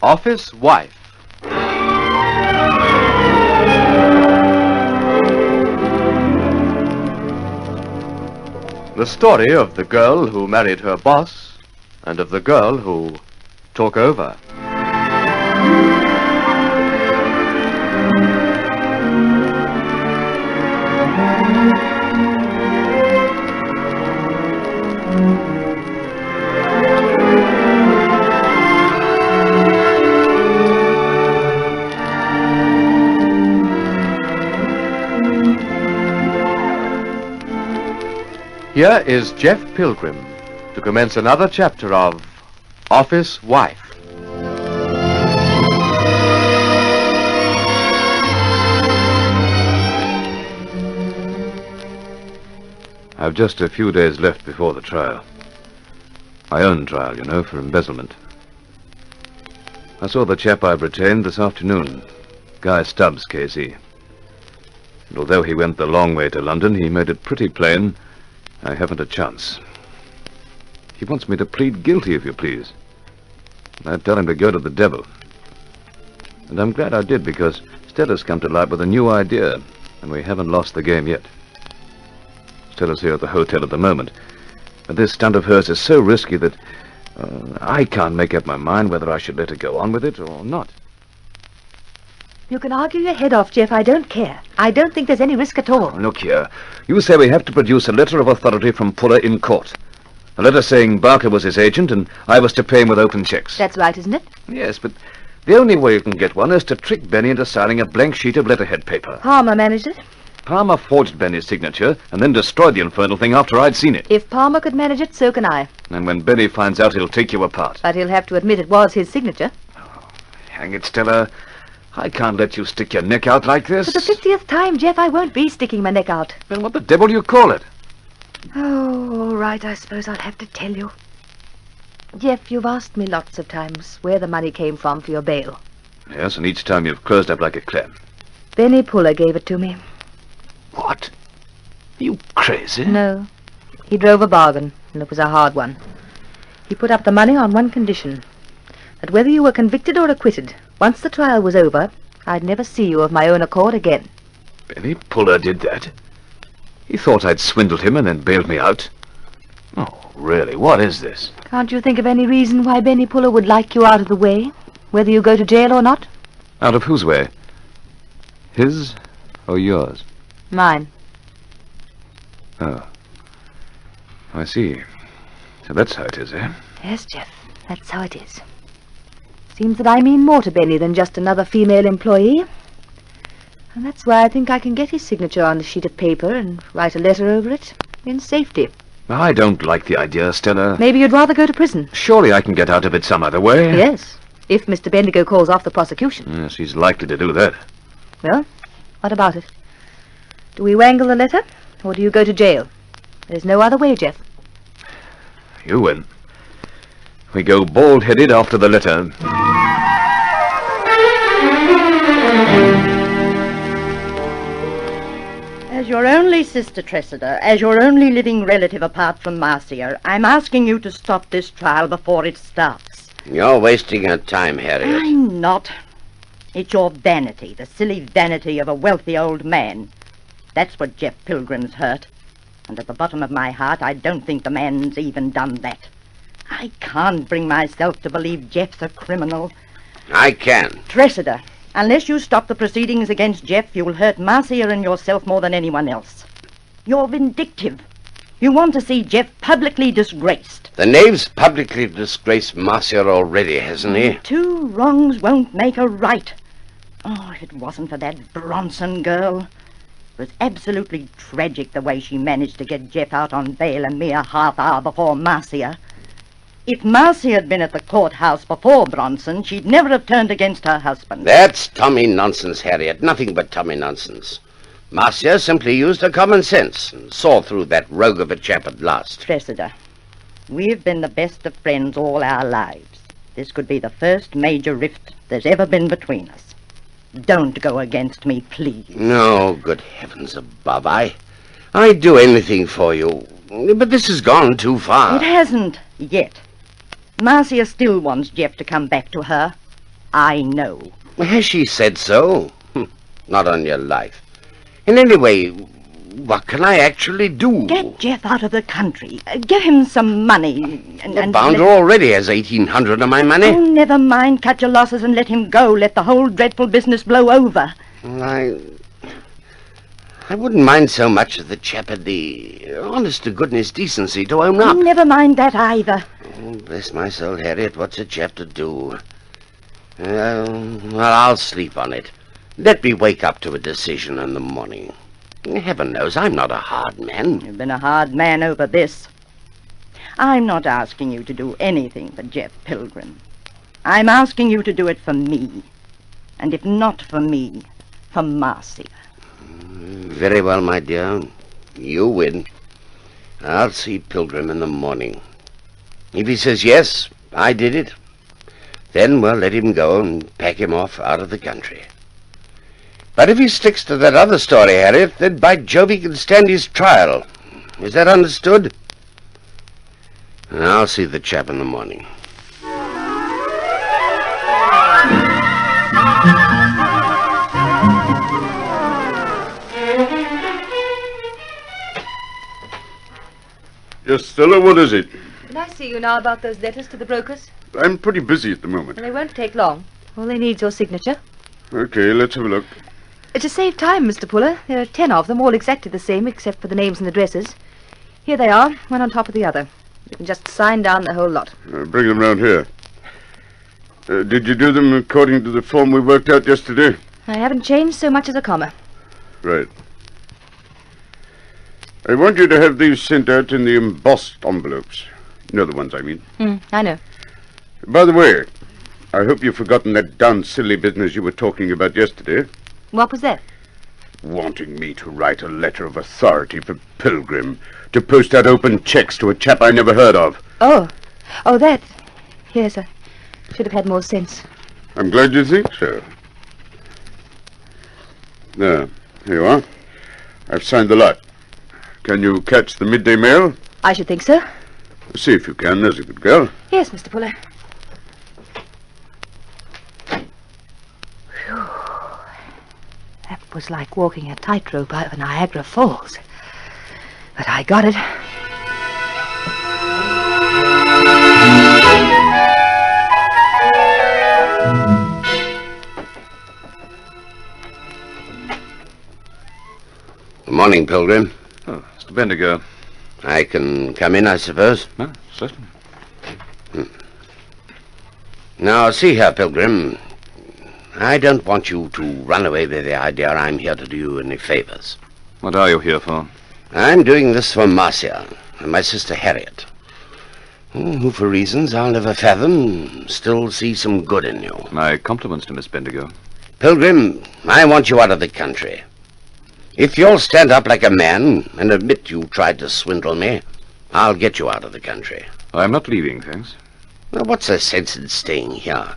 Office Wife. The story of the girl who married her boss and of the girl who took over. Here is Jeff Pilgrim to commence another chapter of Office Wife. I've just a few days left before the trial. My own trial, you know, for embezzlement. I saw the chap I've retained this afternoon, Guy Stubbs, KC. And although he went the long way to London, he made it pretty plain I haven't a chance. He wants me to plead guilty, if you please. I'd tell him to go to the devil. And I'm glad I did, because Stella's come to light with a new idea, and we haven't lost the game yet. Stella's here at the hotel at the moment, but this stunt of hers is so risky that I can't make up my mind whether I should let her go on with it or not. You can argue your head off, Jeff. I don't care. I don't think there's any risk at all. Look here. You say we have to produce a letter of authority from Puller in court. A letter saying Barker was his agent and I was to pay him with open checks. That's right, isn't it? Yes, but the only way you can get one is to trick Benny into signing a blank sheet of letterhead paper. Palmer managed it. Palmer forged Benny's signature and then destroyed the infernal thing after I'd seen it. If Palmer could manage it, so can I. And when Benny finds out, he'll take you apart. But he'll have to admit it was his signature. Oh, hang it, Stella. I can't let you stick your neck out like this. For the 50th time, Jeff, I won't be sticking my neck out. Then what the devil do you call it? Oh, all right, I suppose I'll have to tell you. Jeff, you've asked me lots of times where the money came from for your bail. Yes, and each time you've closed up like a clam. Benny Puller gave it to me. What? Are you crazy? No. He drove a bargain, and it was a hard one. He put up the money on one condition. That whether you were convicted or acquitted, once the trial was over, I'd never see you of my own accord again. Benny Puller did that? He thought I'd swindled him and then bailed me out? Oh, really, what is this? Can't you think of any reason why Benny Puller would like you out of the way, whether you go to jail or not? Out of whose way? His or yours? Mine. Oh. I see. So that's how it is, eh? Yes, Jeff, that's how it is. Seems that I mean more to Benny than just another female employee. And that's why I think I can get his signature on a sheet of paper and write a letter over it in safety. I don't like the idea, Stella. Maybe you'd rather go to prison. Surely I can get out of it some other way. Yes, if Mr. Bendigo calls off the prosecution. Yes, he's likely to do that. Well, what about it? Do we wangle the letter, or do you go to jail? There's no other way, Jeff. You win. We go bald-headed after the letter. As your only sister, Tressida, as your only living relative apart from Marcia, I'm asking you to stop this trial before it starts. You're wasting your time, Harriet. I'm not. It's your vanity, the silly vanity of a wealthy old man. That's what Jeff Pilgrim's hurt. And at the bottom of my heart, I don't think the man's even done that. I can't bring myself to believe Jeff's a criminal. I can. Tressida, unless you stop the proceedings against Jeff, you'll hurt Marcia and yourself more than anyone else. You're vindictive. You want to see Jeff publicly disgraced. The knave's publicly disgraced Marcia already, hasn't he? Two wrongs won't make a right. Oh, if it wasn't for that Bronson girl. It was absolutely tragic the way she managed to get Jeff out on bail a mere half hour before Marcia. If Marcia had been at the courthouse before Bronson, she'd never have turned against her husband. That's Tommy nonsense, Harriet. Nothing but Tommy nonsense. Marcia simply used her common sense and saw through that rogue of a chap at last. Tressida, we've been the best of friends all our lives. This could be the first major rift there's ever been between us. Don't go against me, please. No, good heavens above. I'd do anything for you. But this has gone too far. It hasn't yet. Marcia still wants Jeff to come back to her. I know. Has she said so? Not on your life. And anyway, what can I actually do? Get Jeff out of the country. Give him some money. The bounder already has 1,800 of my money. Oh, never mind. Cut your losses and let him go. Let the whole dreadful business blow over. I wouldn't mind so much if the chap had the honest-to-goodness decency to own up. Never mind that either. Oh, bless my soul, Harriet, what's a chap to do? Well, I'll sleep on it. Let me wake up to a decision in the morning. Heaven knows I'm not a hard man. You've been a hard man over this. I'm not asking you to do anything for Jeff Pilgrim. I'm asking you to do it for me. And if not for me, for Marcia. Very well, my dear. You win. I'll see Pilgrim in the morning. If he says yes, I did it, then we'll let him go and pack him off out of the country. But if he sticks to that other story, Harriet, then by Jove he can stand his trial. Is that understood? I'll see the chap in the morning. Yes, Stella, what is it? Can I see you now about those letters to the brokers? I'm pretty busy at the moment. Well, they won't take long. All they need is your signature. Okay, let's have a look. To save time, Mr. Puller, there are 10 of them, all exactly the same, except for the names and addresses. Here they are, one on top of the other. You can just sign down the whole lot. Bring them round here. Did you do them according to the form we worked out yesterday? I haven't changed so much as a comma. Right. I want you to have these sent out in the embossed envelopes. You know the ones I mean. I know. By the way, I hope you've forgotten that darn silly business you were talking about yesterday. What was that? Wanting me to write a letter of authority for Pilgrim to post out open checks to a chap I never heard of. Oh, that. Yes, I should have had more sense. I'm glad you think so. There, here you are. I've signed the lot. Can you catch the midday mail? I should think so. See if you can, there's a good girl. Yes, Mr. Puller. Phew. That was like walking a tightrope over Niagara Falls. But I got it. Good morning, Pilgrim. Oh, Mr. Bendigo. I can come in, I suppose? Certainly. Now, see here, Pilgrim. I don't want you to run away with the idea I'm here to do you any favors. What are you here for? I'm doing this for Marcia and my sister Harriet, who, for reasons I'll never fathom, still see some good in you. My compliments to Miss Bendigo. Pilgrim, I want you out of the country. If you'll stand up like a man and admit you tried to swindle me, I'll get you out of the country. I'm not leaving, thanks. Now, what's the sense in staying here?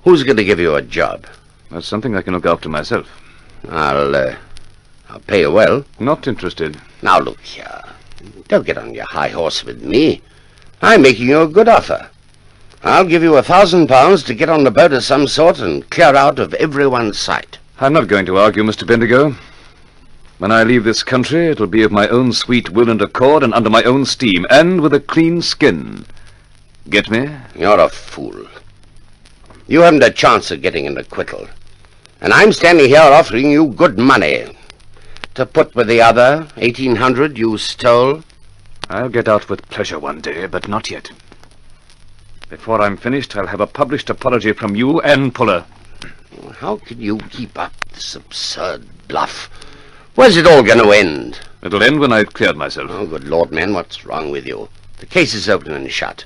Who's going to give you a job? That's something I can look after myself. I'll pay you well. Not interested. Now, look here. Don't get on your high horse with me. I'm making you a good offer. I'll give you £1,000 to get on a boat of some sort and clear out of everyone's sight. I'm not going to argue, Mr. Bendigo. When I leave this country, it'll be of my own sweet will and accord and under my own steam, and with a clean skin. Get me? You're a fool. You haven't a chance of getting an acquittal. And I'm standing here offering you good money to put with the other 1,800 you stole. I'll get out with pleasure one day, but not yet. Before I'm finished, I'll have a published apology from you and Puller. How can you keep up this absurd bluff? Where's it all going to end? It'll end when I've cleared myself. Oh, good Lord, man, what's wrong with you? The case is open and shut.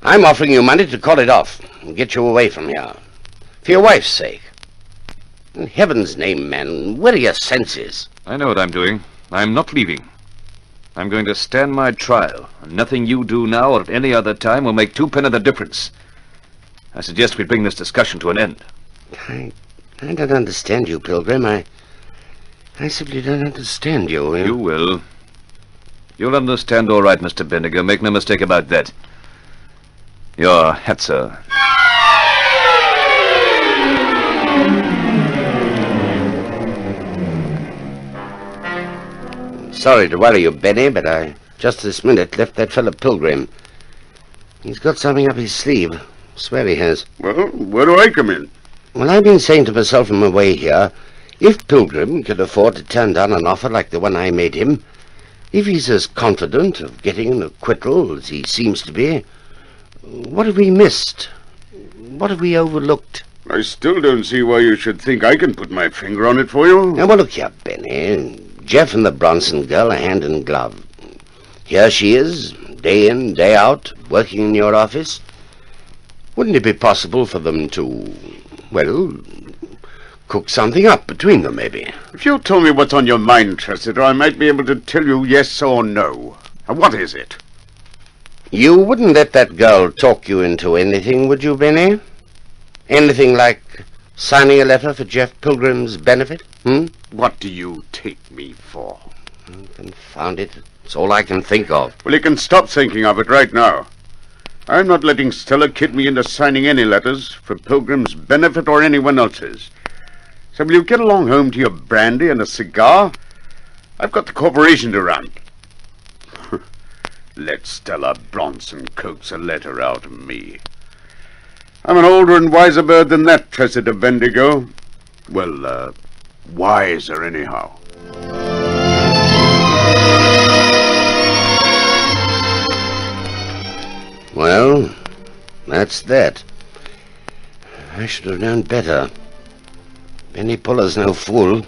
I'm offering you money to call it off and get you away from here. For your wife's sake. In heaven's name, man, where are your senses? I know what I'm doing. I'm not leaving. I'm going to stand my trial, and nothing you do now or at any other time will make 2 pence the difference. I suggest we bring this discussion to an end. I don't understand you, Pilgrim. I simply don't understand you. You will. You'll understand all right, Mr. Bendigo. Make no mistake about that. Your hat, sir. Sorry to worry you, Benny, but I just this minute left that fellow Pilgrim. He's got something up his sleeve. Swear he has. Well, where do I come in? Well, I've been saying to myself on my way here, if Pilgrim could afford to turn down an offer like the one I made him, if he's as confident of getting an acquittal as he seems to be, what have we missed? What have we overlooked? I still don't see why you should think I can put my finger on it for you. Now, well, look here, Benny. Jeff and the Bronson girl are hand in glove. Here she is, day in, day out, working in your office. Wouldn't it be possible for them to, well, cook something up between them, maybe? If you told me what's on your mind, Tressida, I might be able to tell you yes or no. Now, what is it? You wouldn't let that girl talk you into anything, would you, Benny? Anything like signing a letter for Jeff Pilgrim's benefit? What do you take me for? Confound it. It's all I can think of. Well, you can stop thinking of it right now. I'm not letting Stella kid me into signing any letters for Pilgrim's benefit or anyone else's. So will you get along home to your brandy and a cigar? I've got the corporation to run. Let Stella Bronson coax a letter out of me. I'm an older and wiser bird than that, Tressida Bendigo. Well, wiser anyhow. Well, that's that. I should have known better. Benny Puller's no fool.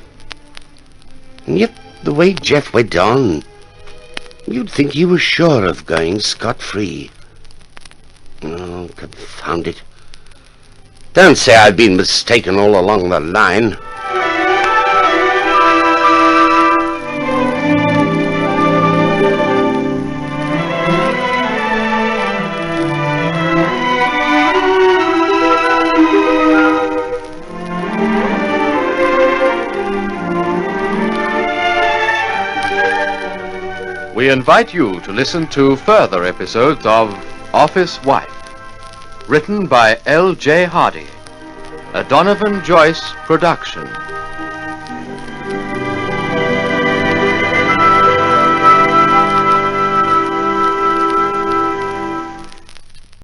And yet, the way Jeff went on, you'd think he was sure of going scot-free. Oh, confound it. Don't say I've been mistaken all along the line. We invite you to listen to further episodes of Office Wife, written by L.J. Hardy, a Donovan Joyce production.